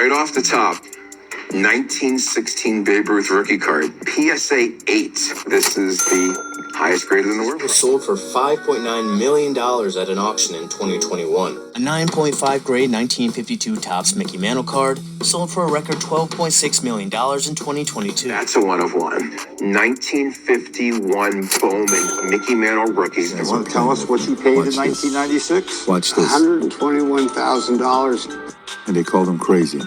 right off the top, 1916 Babe Ruth rookie card, PSA 8. This is the highest graded in the world. It was sold for $5.9 million at an auction in 2021. A 9.5 grade 1952 Topps Mickey Mantle card sold for a record $12.6 million in 2022. That's a one of one. 1951 Bowman Mickey Mantle rookies. You want to tell us what you paid in 1996? Watch this. $121,000. And they called him crazy.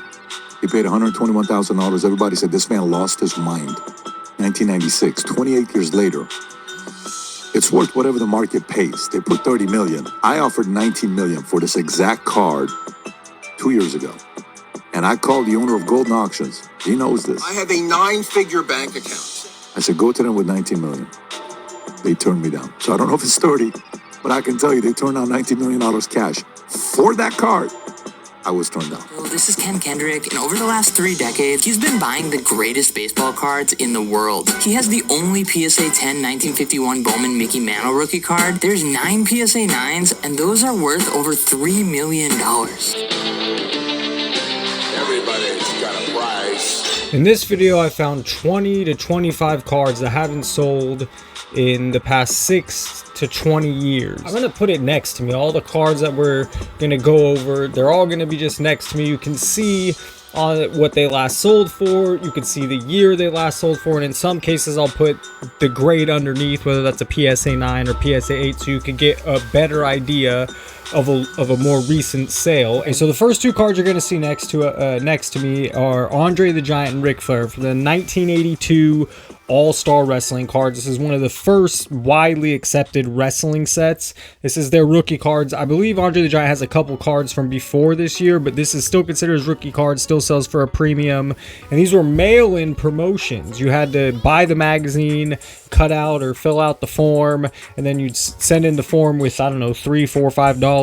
He paid $121,000. Everybody said this man lost his mind. 1996, 28 years later, it's worth whatever the market pays. They put $30 million. I offered $19 million for this exact card 2 years ago. And I called the owner of Golden Auctions. He knows this. I have a 9-figure bank account. I said, go to them with $19 million. They turned me down. So I don't know if it's 30, but I can tell you they turned down $19 million cash for that card. I was turned down. Well, this is Ken Kendrick, and over the last 3 decades, he's been buying the greatest baseball cards in the world. He has the only PSA 10 1951 Bowman Mickey Mantle rookie card. There's 9 PSA 9s, and those are worth over $3 million. Everybody's got a prize. In this video, I found 20 to 25 cards that haven't sold in the past 6 to 20 years. I'm gonna put it next to me. All the cards that we're gonna go over, they're all gonna be just next to me. You can see what they last sold for. You can see the year they last sold for, and in some cases I'll put the grade underneath, whether that's a PSA 9 or PSA 8, so you can get a better idea of a more recent sale. And so the first two cards you're going to see next to me are Andre the Giant and Ric Flair for the 1982 All-Star Wrestling cards. This is one of the first widely accepted wrestling sets. This is their rookie cards. I believe Andre the Giant has a couple cards from before this year, but this is still considered as rookie cards, still sells for a premium. And these were mail-in promotions. You had to buy the magazine, cut out or fill out the form, and then you'd send in the form with, I don't know, $3, $4, $5,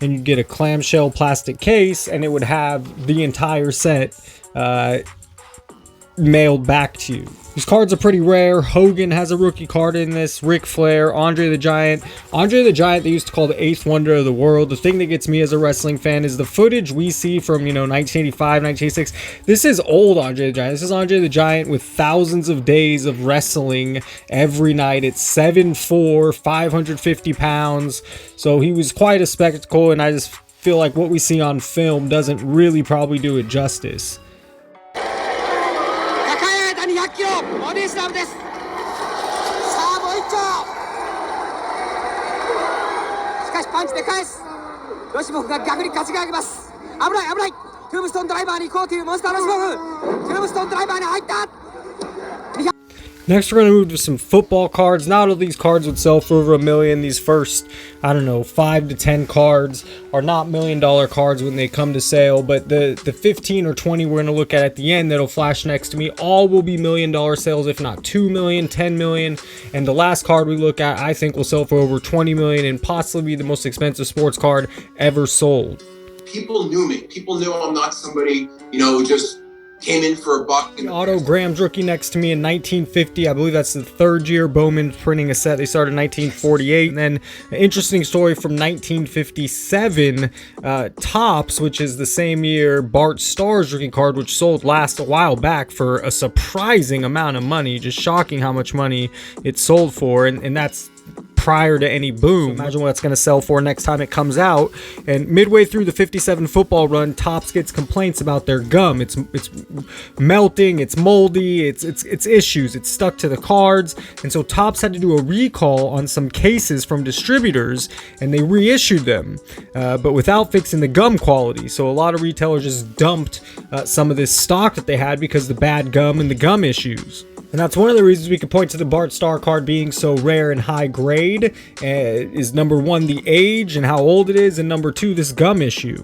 and you'd get a clamshell plastic case, and it would have the entire set mailed back to you. These cards are pretty rare. Hogan has a rookie card in this. Ric Flair, Andre the Giant. Andre the Giant, they used to call the 8th wonder of the world. The thing that gets me as a wrestling fan is the footage we see from, 1985, 1986. This is old Andre the Giant. This is Andre the Giant with thousands of days of wrestling every night. It's 7'4", 550 pounds. So he was quite a spectacle, and I just feel like what we see on film doesn't really probably do it justice. Next, we're going to move to some football cards. Not all these cards would sell for over $1 million. These first, 5 to 10 cards are not $1 million cards when they come to sale, but the 15 or 20 we're going to look at the end that'll flash next to me, all will be $1 million sales, if not $2 million, $10 million. And the last card we look at, I think, will sell for over $20 million and possibly be the most expensive sports card ever sold. People knew me. People knew I'm not somebody, who just came in for a buck. Otto Graham's rookie next to me in 1950. I believe that's the third year Bowman printing a set. They started in 1948. And then an interesting story from 1957, Topps, which is the same year Bart Starr's rookie card, which sold last a while back for a surprising amount of money. Just shocking how much money it sold for. And that's prior to any boom. So imagine what it's going to sell for next time it comes out. And midway through the 57 football run, Topps gets complaints about their gum. It's melting, it's moldy, it's issues, it's stuck to the cards. And so Topps had to do a recall on some cases from distributors, and they reissued them, but without fixing the gum quality. So a lot of retailers just dumped some of this stock that they had because of the bad gum and the gum issues. And that's one of the reasons we could point to the Bart Starr card being so rare and high grade. Is number one, the age and how old it is, and number two, this gum issue.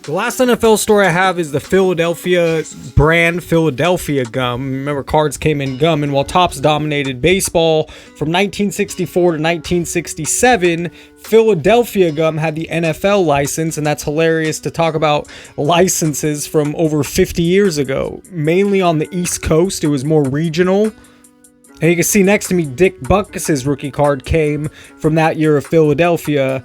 The last NFL story I have is the Philadelphia brand Philadelphia gum. Remember, cards came in gum, and while Topps dominated baseball from 1964 to 1967, Philadelphia gum had the NFL license, and that's hilarious to talk about licenses from over 50 years ago. Mainly on the East Coast, it was more regional. And you can see next to me, Dick Butkus's rookie card came from that year of Philadelphia,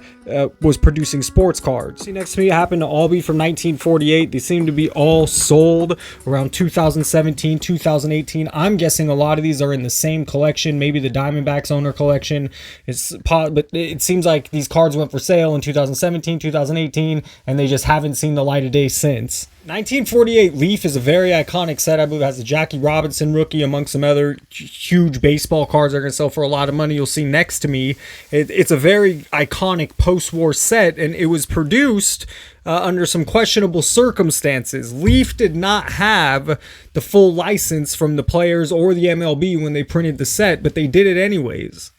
was producing sports cards. See next to me happened to all be from 1948. They seem to be all sold around 2017, 2018. I'm guessing a lot of these are in the same collection, maybe the Diamondbacks owner collection. But it seems like these cards went for sale in 2017, 2018, and they just haven't seen the light of day since. 1948 Leaf is a very iconic set. I believe it has a Jackie Robinson rookie amongst some other huge baseball cards that are going to sell for a lot of money. You'll see next to me. It's a very iconic post-war set, and it was produced under some questionable circumstances. Leaf did not have the full license from the players or the MLB when they printed the set, but they did it anyways.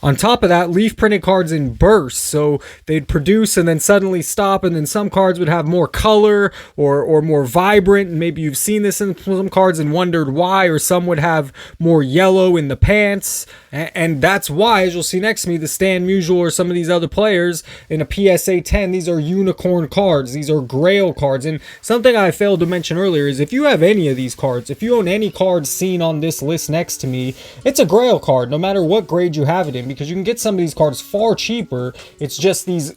On top of that, Leaf printed cards in bursts, so they'd produce and then suddenly stop, and then some cards would have more color or more vibrant, and maybe you've seen this in some cards and wondered why, or some would have more yellow in the pants, and that's why, as you'll see next to me, the Stan Musial or some of these other players in a PSA 10, these are unicorn cards, these are grail cards, and something I failed to mention earlier is if you have any of these cards, if you own any cards seen on this list next to me, it's a grail card, no matter what grade you have it in, because you can get some of these cards far cheaper. It's just these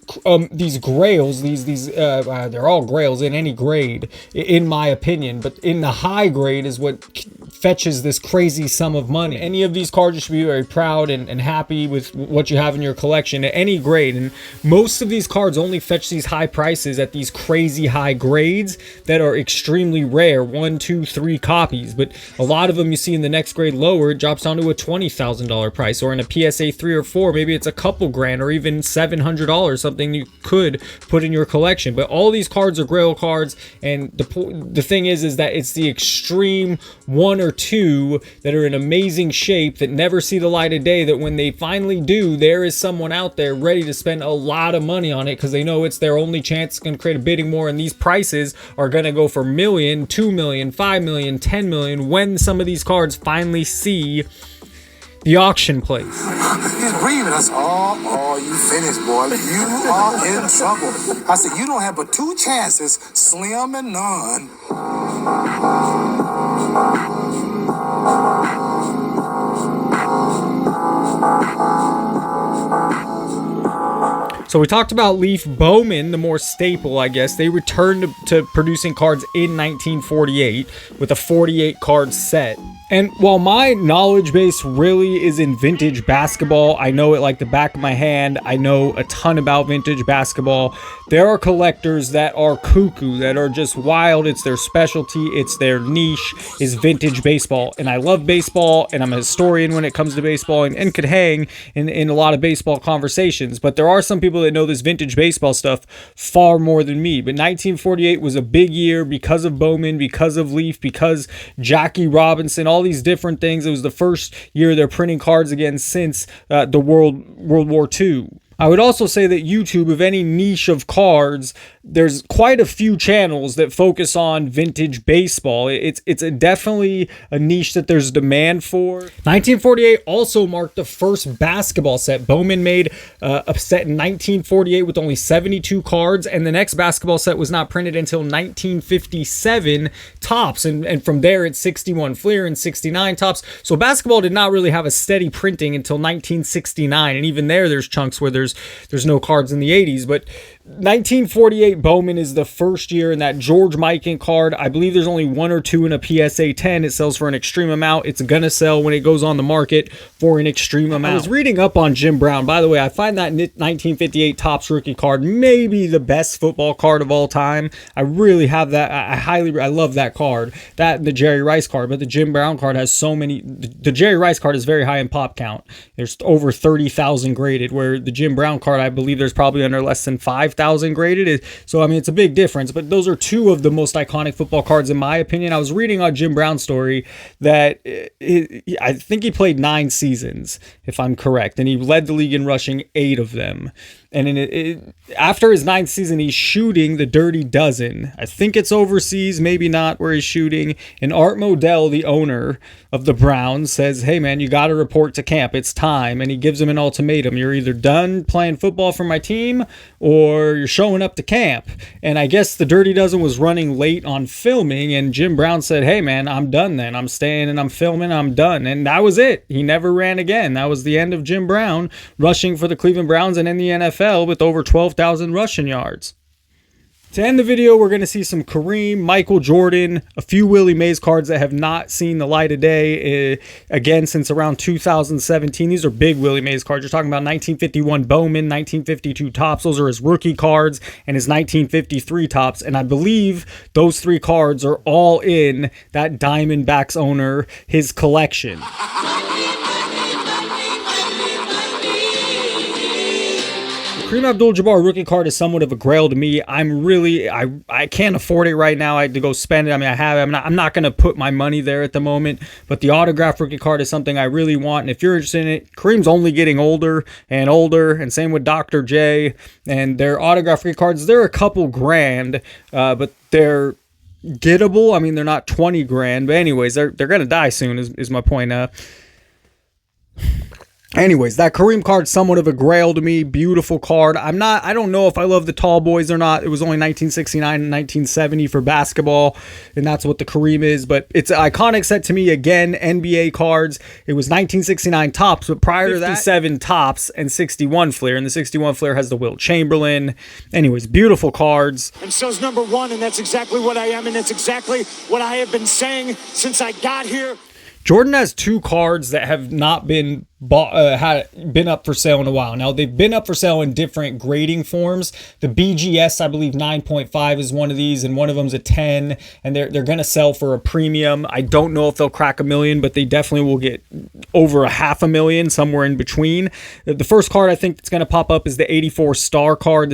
grails, they're all grails in any grade, in my opinion, but in the high grade is what fetches this crazy sum of money. Any of these cards, you should be very proud and happy with what you have in your collection at any grade, and most of these cards only fetch these high prices at these crazy high grades that are extremely rare, 1, 2, 3 copies, but a lot of them you see in the next grade lower, it drops down to a $20,000 price, or in a PSA 3 or 4, maybe it's a couple grand or even $700, something you could put in your collection. But all these cards are grail cards, and the thing is that it's the extreme 1 or 2 that are in amazing shape that never see the light of day, that when they finally do, there is someone out there ready to spend a lot of money on it because they know it's their only chance. It's going to create a bidding war, and these prices are going to go for $1 million, $2 million, $5 million, $10 million when some of these cards finally see the auction place. He's breathing us. Oh, you finished, boy. You are in trouble. I said, you don't have but 2 chances, slim and none. So we talked about Leaf. Bowman, the more staple, I guess, they returned to producing cards in 1948 with a 48 card set. And while my knowledge base really is in vintage basketball, I know it like the back of my hand, I know a ton about vintage basketball, there are collectors that are cuckoo, that are just wild. It's their specialty, it's their niche, is vintage baseball. And I love baseball, and I'm a historian when it comes to baseball, and could hang in a lot of baseball conversations. But there are some people that know this vintage baseball stuff far more than me. But 1948 was a big year because of Bowman, because of Leaf, because Jackie Robinson, all these different things. It was the first year they're printing cards again since the World War II. I would also say that YouTube, of any niche of cards, there's quite a few channels that focus on vintage baseball. It's definitely a niche that there's demand for. 1948 also marked the first basketball set. Bowman made a set in 1948 with only 72 cards, and the next basketball set was not printed until 1957 tops, and from there it's 61 Fleer and 69 tops. So basketball did not really have a steady printing until 1969, and even there's chunks where there's no cards in the 80s, but 1948 Bowman is the first year, and that George Mikan card, I believe there's only 1 or 2 in a PSA 10. It sells for an extreme amount. It's gonna sell when it goes on the market for an extreme amount. I was reading up on Jim Brown. By the way, I find that 1958 Topps rookie card maybe the best football card of all time. I really have that. I love that card. That, the Jerry Rice card, but the Jim Brown card has so many. The Jerry Rice card is very high in pop count. There's over 30,000 graded, where the Jim Brown card, I believe there's probably under less than 5,000 graded. So I mean, it's a big difference, but those are 2 of the most iconic football cards in my opinion. I was reading on Jim Brown's story that I think he played 9 seasons, if I'm correct, and he led the league in rushing 8 of them. And after his 9th season, he's shooting the Dirty Dozen. I think it's overseas, maybe not where he's shooting. And Art Modell, the owner of the Browns, says, hey man, you got to report to camp. It's time. And he gives him an ultimatum. You're either done playing football for my team or you're showing up to camp. And I guess the Dirty Dozen was running late on filming, and Jim Brown said, hey man, I'm done then. I'm staying and I'm filming. I'm done. And that was it. He never ran again. That was the end of Jim Brown rushing for the Cleveland Browns and in the NFL with over 12,000 rushing yards. To end the video, we're going to see some Kareem, Michael Jordan, a few Willie Mays cards that have not seen the light of day again since around 2017. These are big Willie Mays cards. You're talking about 1951 Bowman, 1952 Topps. Those are his rookie cards and his 1953 Topps. And I believe those 3 cards are all in that Diamondbacks owner, his collection. Kareem Abdul-Jabbar rookie card is somewhat of a grail to me. I can't afford it right now. I had to go spend it. I mean, I have it. I'm not going to put my money there at the moment, but the autograph rookie card is something I really want. And if you're interested in it, Kareem's only getting older and older, and same with Dr. J. And their autograph rookie cards, they're a couple grand, but they're gettable. I mean, they're not 20 grand, but anyways, they're going to die soon is my point. Anyways, that Kareem card, somewhat of a grail to me. Beautiful card. I don't know if I love the tall boys or not. It was only 1969 and 1970 for basketball, and that's what the Kareem is. But it's an iconic set to me. Again, NBA cards. It was 1969 Topps, but prior to that, 57 Topps and 61 Fleer. And the 61 Fleer has the Wilt Chamberlain. Anyways, beautiful cards. And so's number 1, and that's exactly what I am, and that's exactly what I have been saying since I got here. Jordan has 2 cards that have not been been up for sale in a while. Now, they've been up for sale in different grading forms. The BGS, I believe 9.5 is one of these, and one of them's a 10, and they're going to sell for a premium. I don't know if they'll crack $1 million, but they definitely will get over $500,000, somewhere in between. The first card I think that's going to pop up is the 84 Star card.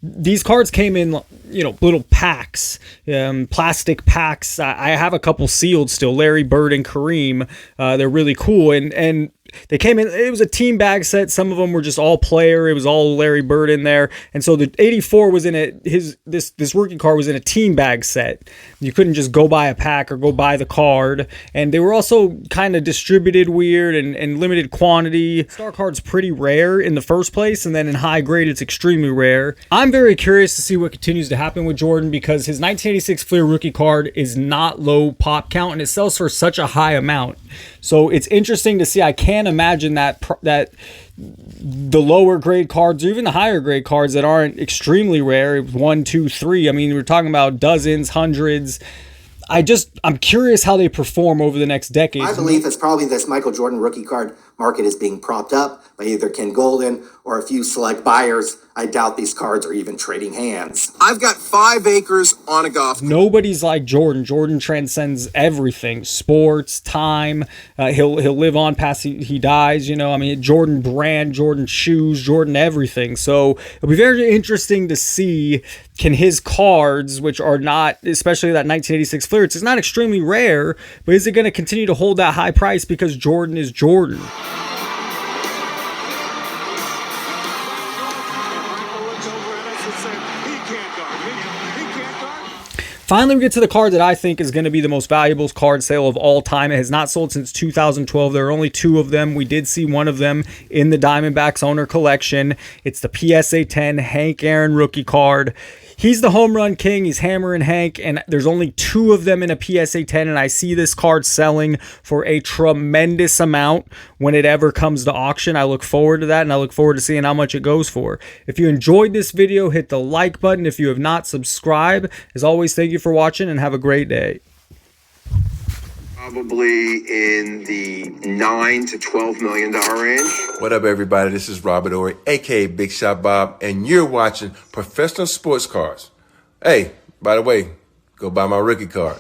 These cards came in, little packs, plastic packs. I have a couple sealed still, Larry Bird and Kareem. They're really cool, and they came in, it was a team bag set. Some of them were just all player. It was all Larry Bird in there. And so the 84 was in this rookie card was in a team bag set. You couldn't just go buy a pack or go buy the card. And they were also kind of distributed weird and limited quantity. Star card's pretty rare in the first place, and then in high grade, it's extremely rare. I'm very curious to see what continues to happen with Jordan, because his 1986 Fleer rookie card is not low pop count, and it sells for such a high amount. So it's interesting to see. I can't imagine that the lower grade cards or even the higher grade cards that aren't extremely rare, 1, 2, 3. I mean, we're talking about dozens, hundreds. I'm curious how they perform over the next decade. I believe it's probably this Michael Jordan rookie card market is being propped up by either Ken Golden or a few select buyers. I doubt these cards are even trading hands. I've got 5 acres on a golf. Nobody's like Jordan. Jordan transcends everything. Sports, time. He'll live on past he dies, I mean, Jordan brand, Jordan shoes, Jordan everything. So it'll be very interesting to see, can his cards, which are not, especially that 1986 Fleer, it's not extremely rare, but is it going to continue to hold that high price because Jordan is Jordan? Finally, we get to the card that I think is going to be the most valuable card sale of all time. It has not sold since 2012. There are only 2 of them. We did see one of them in the Diamondbacks owner collection. It's the PSA 10 Hank Aaron rookie card. He's the home run king. He's hammering Hank, and there's only 2 of them in a PSA 10, and I see this card selling for a tremendous amount when it ever comes to auction. I look forward to that, and I look forward to seeing how much it goes for. If you enjoyed this video, hit the like button. If you have not subscribed, as always, thank you for watching, and have a great day. Probably in the $9 to $12 million range. What up, everybody? This is Robert Ory, aka Big Shot Bob, and you're watching Professional Sports Cards. Hey, by the way, go buy my rookie card.